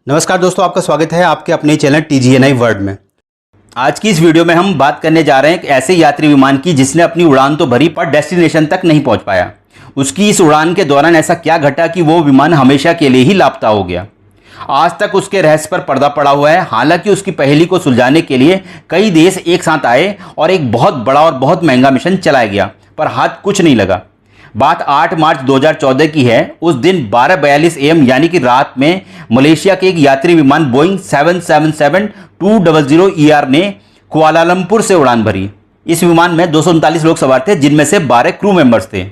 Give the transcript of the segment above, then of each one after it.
नमस्कार दोस्तों, आपका स्वागत है आपके अपने चैनल TGNI वर्ल्ड में। आज की इस वीडियो में हम बात करने जा रहे हैं एक ऐसे यात्री विमान की जिसने अपनी उड़ान तो भरी पर डेस्टिनेशन तक नहीं पहुंच पाया। उसकी इस उड़ान के दौरान ऐसा क्या घटा कि वो विमान हमेशा के लिए ही लापता हो गया। आज तक उसके रहस्य पर पर्दा पड़ा हुआ है। हालांकि उसकी पहेली को सुलझाने के लिए कई देश एक साथ आए और एक बहुत बड़ा और बहुत महंगा मिशन चलाया गया, पर हाथ कुछ नहीं लगा। बात 8 मार्च 2014 की है। उस दिन 12:42 AM यानी कि रात में मलेशिया के एक यात्री विमान बोइंग 777-200 ने कुआलालंपुर से उड़ान भरी। इस विमान में 239 लोग सवार थे, जिनमें से 12 क्रू मेंबर्स थे।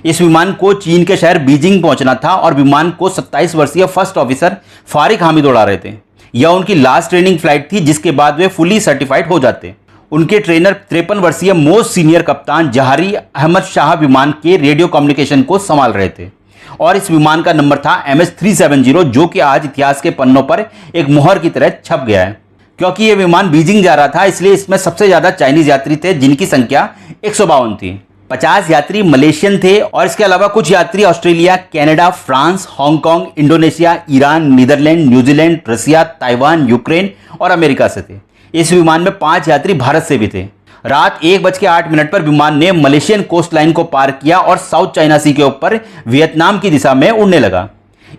इस विमान को चीन के शहर बीजिंग पहुंचना था और विमान को 27 वर्षीय फर्स्ट ऑफिसर फारिक हामिद उड़ा रहे थे। यह उनकी लास्ट ट्रेनिंग फ्लाइट थी, जिसके बाद वे फुली सर्टिफाइड हो जाते। उनके ट्रेनर 53 वर्षीय मोस्ट सीनियर कप्तान जहारी अहमद शाह विमान के रेडियो कम्युनिकेशन को संभाल रहे थे और इस विमान का नंबर था MS-370, जो कि आज इतिहास के पन्नों पर एक मुहर की तरह छप गया है। क्योंकि यह विमान बीजिंग जा रहा था, इसलिए इसमें सबसे ज्यादा चाइनीज यात्री थे, जिनकी संख्या 152 थी। 50 यात्री मलेशियन थे और इसके अलावा कुछ यात्री Australia, Canada, France, Hong Kong, Indonesia, Iran, Netherland, New Zealand, Russia, Taiwan, Ukraine और अमेरिका से थे। इस विमान में 5 यात्री भारत से भी थे। रात 1:08 पर विमान ने मलेशियन कोस्ट लाइन को पार किया और साउथ चाइना सी के ऊपर वियतनाम की दिशा में उड़ने लगा।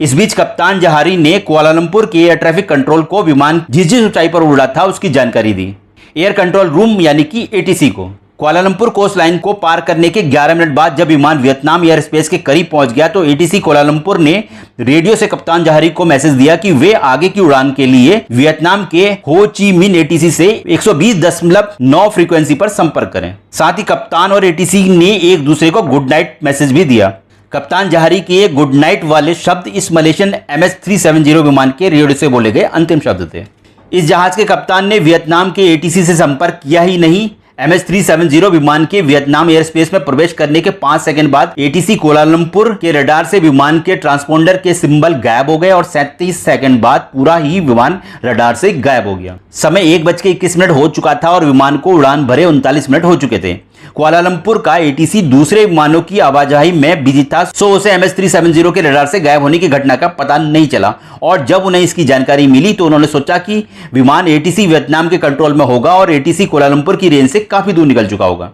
इस बीच कप्तान जहारी ने कुआलालंपुर के एयर ट्रैफिक कंट्रोल को विमान जिस ऊंचाई पर उड़ा था उसकी जानकारी दी। एयर कंट्रोल रूम यानी कि ATC को। कुआलालंपुर कोस्ट लाइन को पार करने के 11 मिनट बाद जब विमान वियतनाम एयर स्पेस के करीब पहुंच गया तो ATC कुआलालंपुर ने रेडियो से कप्तान जहारी को मैसेज दिया कि वे आगे की उड़ान के लिए वियतनाम के हो ची मिन ATC से 120.9 फ्रीक्वेंसी पर संपर्क करें। साथ ही कप्तान और ATC ने एक दूसरे को गुड नाइट मैसेज भी दिया। कप्तान जहारी के गुड नाइट वाले शब्द इस मलेशियन MS-370 विमान के रेडियो से बोले गए अंतिम शब्द थे। इस जहाज के कप्तान ने वियतनाम के ATC से संपर्क किया ही नहीं, MS-370 विमान के वियतनाम एयर स्पेस में प्रवेश करने के 5 सेकंड बाद ATC कुआलालंपुर के रडार से विमान के ट्रांसपोंडर के सिंबल गायब हो गए और 37 सेकंड बाद पूरा ही विमान रडार से गायब हो गया। समय 1:21 हो चुका था और विमान को उड़ान भरे 39 मिनट हो चुके थे। कुआलालंपुर का ATC दूसरे विमानों की आवाजाही में बिजी था, सो उसे MS-370 के रडार से गायब होने की घटना का पता नहीं चला और जब उन्हें इसकी जानकारी मिली तो उन्होंने सोचा कि विमान ATC वियतनाम के कंट्रोल में होगा और ATC कुआलालंपुर की रेंज से काफी दूर निकल चुका होगा।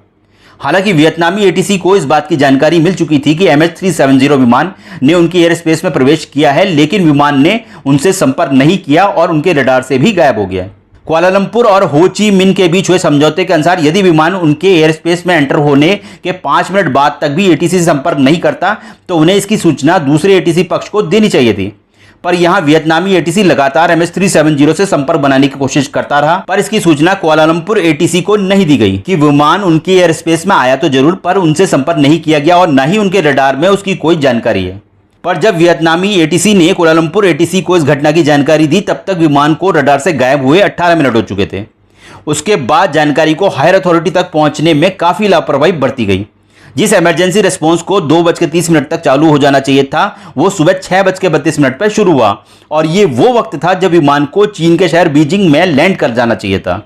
हालांकि वियतनामी ATC को इस बात की जानकारी मिल चुकी थी कि MS-370 विमान ने उनके एयर स्पेस में प्रवेश किया है, लेकिन विमान ने उनसे संपर्क नहीं किया और उनके रडार से भी गायब हो गया। कुआलालंपुर और हो ची मिन के बीच हुए समझौते के अनुसार यदि विमान उनके एयर स्पेस में एंटर होने के 5 मिनट बाद तक भी ATC से संपर्क नहीं करता तो उन्हें इसकी सूचना दूसरे ATC पक्ष को देनी चाहिए थी। पर यहां वियतनामी ATC लगातार MS-370 से संपर्क बनाने की कोशिश करता रहा, पर इसकी सूचना कुआलालंपुर ATC को नहीं दी गई कि विमान उनके एयर स्पेस में आया तो जरूर, पर उनसे संपर्क नहीं किया गया और न ही उनके रडार में उसकी कोई जानकारी है। पर जब वियतनामी ATC ने कुआलालंपुर ATC को इस घटना की जानकारी दी तब तक विमान को रडार से गायब हुए 18 मिनट हो चुके थे। उसके बाद जानकारी को हायर अथॉरिटी तक पहुंचने में काफी लापरवाही बरती गई। जिस इमरजेंसी रिस्पांस को 2:30 तक चालू हो जाना चाहिए था वो सुबह 6:32 पर शुरू हुआ और ये वो वक्त था जब विमान को चीन के शहर बीजिंग में लैंड कर जाना चाहिए था।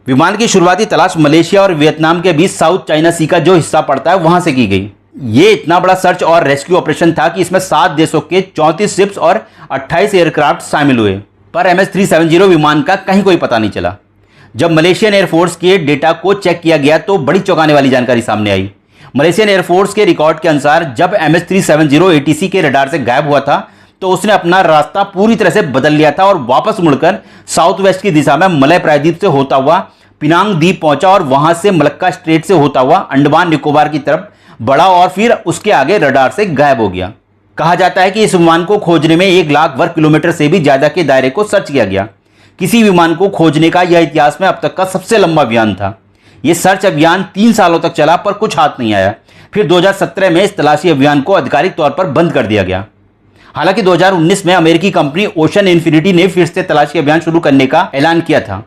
विमान की शुरुआती तलाश मलेशिया और वियतनाम के बीच साउथ चाइना सी का जो हिस्सा पड़ता है वहां से की गई। ये इतना बड़ा सर्च और रेस्क्यू ऑपरेशन था कि इसमें 7 देशों के 34 शिप्स और 28 एयरक्राफ्ट शामिल हुए, पर MS-370 विमान का कहीं कोई पता नहीं चला। जब मलेशियन एयरफोर्स के डेटा को चेक किया गया तो बड़ी चौंकाने वाली जानकारी सामने आई। मलेशियन एयरफोर्स के रिकॉर्ड के अनुसार जब MS-370 ATC के रडार से गायब हुआ था तो उसने अपना रास्ता पूरी तरह से बदल लिया था और वापस मुड़कर साउथ वेस्ट की दिशा में मलय प्रायद्वीप से होता हुआ पिनांग द्वीप पहुंचा और वहां से मलक्का स्ट्रेट से होता हुआ अंडमान निकोबार की तरफ बढ़ा और फिर उसके आगे रडार से गायब हो गया। कहा जाता है कि इस विमान को खोजने में 1 लाख वर्ग किलोमीटर से भी ज्यादा के दायरे को सर्च किया गया। किसी विमान को खोजने का यह इतिहास में अब तक का सबसे लंबा अभियान था। यह सर्च अभियान 3 सालों तक चला पर कुछ हाथ नहीं आया। फिर 2017 में इस तलाशी अभियान को आधिकारिक तौर पर बंद कर दिया गया। हालांकि 2019 में अमेरिकी कंपनी ओशन इन्फिनिटी ने फिर से तलाशी अभियान शुरू करने का ऐलान किया था।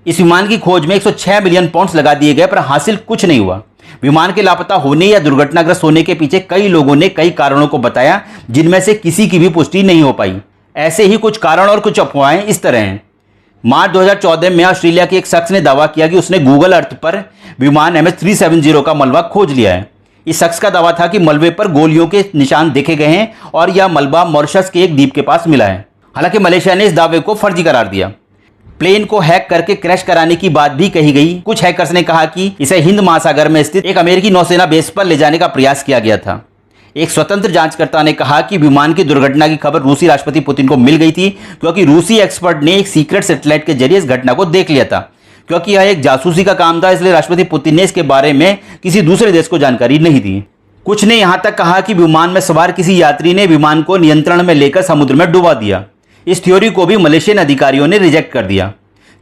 इस विमान की खोज में 106 मिलियन पाउंड्स लगा दिए गए पर हासिल कुछ नहीं हुआ। विमान के लापता होने या दुर्घटनाग्रस्त होने के पीछे कई लोगों ने कई कारणों को बताया, जिनमें से किसी की भी पुष्टि नहीं हो पाई। ऐसे ही कुछ कारण और कुछ अफवाहें इस तरह हैं। मार्च 2014 में ऑस्ट्रेलिया के एक शख्स ने दावा किया कि उसने गूगल अर्थ पर विमान MS-370 का मलबा खोज लिया है। इस शख्स का दावा था कि मलबे पर गोलियों के निशान देखे गए हैं और यह मलबा मॉरिशस के एक द्वीप के पास मिला है। हालांकि मलेशिया ने इस दावे को फर्जी करार दिया। प्लेन को हैक करके क्रैश कराने की बात भी कही गई। कुछ हैकर्स ने कहा कि इसे हिंद महासागर में स्थित एक अमेरिकी नौसेना बेस पर ले जाने का प्रयास किया गया था। एक स्वतंत्र जांचकर्ता ने कहा कि विमान की दुर्घटना की खबर रूसी राष्ट्रपति पुतिन को मिल गई थी, क्योंकि रूसी एक्सपर्ट ने एक सीक्रेट सैटेलाइट के जरिए इस घटना को देख लिया था। क्योंकि यह एक जासूसी का काम था, इसलिए राष्ट्रपति पुतिन ने इसके बारे में किसी दूसरे देश को जानकारी नहीं दी। कुछ ने यहां तक कहा कि विमान में सवार किसी यात्री ने विमान को नियंत्रण में लेकर समुद्र में डुबा दिया। इस थ्योरी को भी मलेशियन अधिकारियों ने रिजेक्ट कर दिया।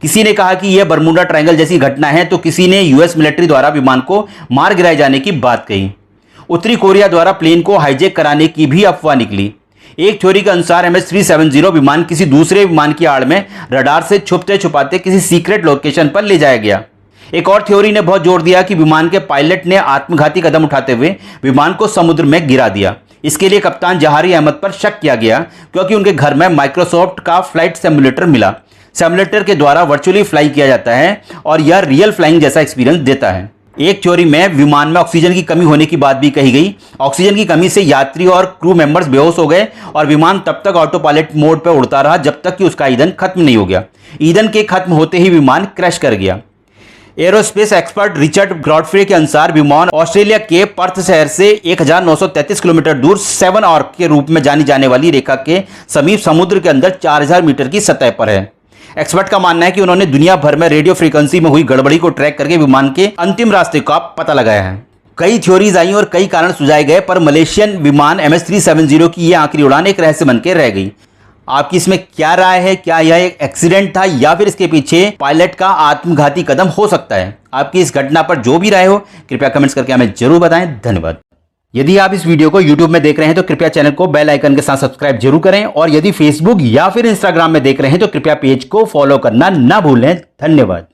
किसी ने कहा कि यह बरमूडा ट्रायंगल जैसी घटना है, तो किसी ने यूएस मिलिट्री द्वारा विमान को मार गिराए जाने की बात कही। उत्तरी कोरिया द्वारा प्लेन को हाईजैक कराने की भी अफवाह निकली। एक थ्योरी के अनुसार MS-370 विमान किसी दूसरे विमान की आड़ में रडार से छुपते छुपाते किसी सीक्रेट लोकेशन पर ले जाया गया। एक और थ्योरी ने बहुत जोर दिया कि विमान के पायलट ने आत्मघाती कदम उठाते हुए विमान को समुद्र में गिरा दिया। इसके लिए कप्तान जहारी अहमद पर शक किया गया, क्योंकि उनके घर में माइक्रोसॉफ्ट का फ्लाइट सिमुलेटर मिला। सिमुलेटर के द्वारा वर्चुअली फ्लाई किया जाता है और यह रियल फ्लाइंग जैसा एक्सपीरियंस देता है। एक थ्योरी में विमान में ऑक्सीजन की कमी होने की बात भी कही गई। ऑक्सीजन की कमी से यात्री और क्रू मेंबर्स बेहोश हो गए और विमान तब तक ऑटो पायलट मोड पर उड़ता रहा जब तक कि उसका ईंधन खत्म नहीं हो गया। ईंधन के खत्म होते ही विमान क्रैश कर गया। एरोस्पेस एक्सपर्ट रिचर्ड ग्रॉडफ्रे के अनुसार विमान ऑस्ट्रेलिया के पर्थ शहर से 1933 किलोमीटर दूर 7 आर्क के रूप में जानी जाने वाली रेखा के समीप समुद्र के अंदर 4000 मीटर की सतह पर है। एक्सपर्ट का मानना है कि उन्होंने दुनिया भर में रेडियो फ्रीक्वेंसी में हुई गड़बड़ी को ट्रैक करके विमान के अंतिम रास्ते का पता लगाया है। कई थ्योरीज आई और कई कारण सुझाए गए, पर मलेशियन विमान MS-370 की यह आखिरी उड़ान एक रहस्य बन के रह गई। आपकी इसमें क्या राय है? क्या यह एक एक्सीडेंट था या फिर इसके पीछे पायलट का आत्मघाती कदम हो सकता है? आपकी इस घटना पर जो भी राय हो कृपया कमेंट्स करके हमें जरूर बताएं। धन्यवाद। यदि आप इस वीडियो को YouTube में देख रहे हैं तो कृपया चैनल को बेल आइकन के साथ सब्सक्राइब जरूर करें, और यदि Facebook या फिर Instagram में देख रहे हैं तो कृपया पेज को फॉलो करना ना भूलें। धन्यवाद।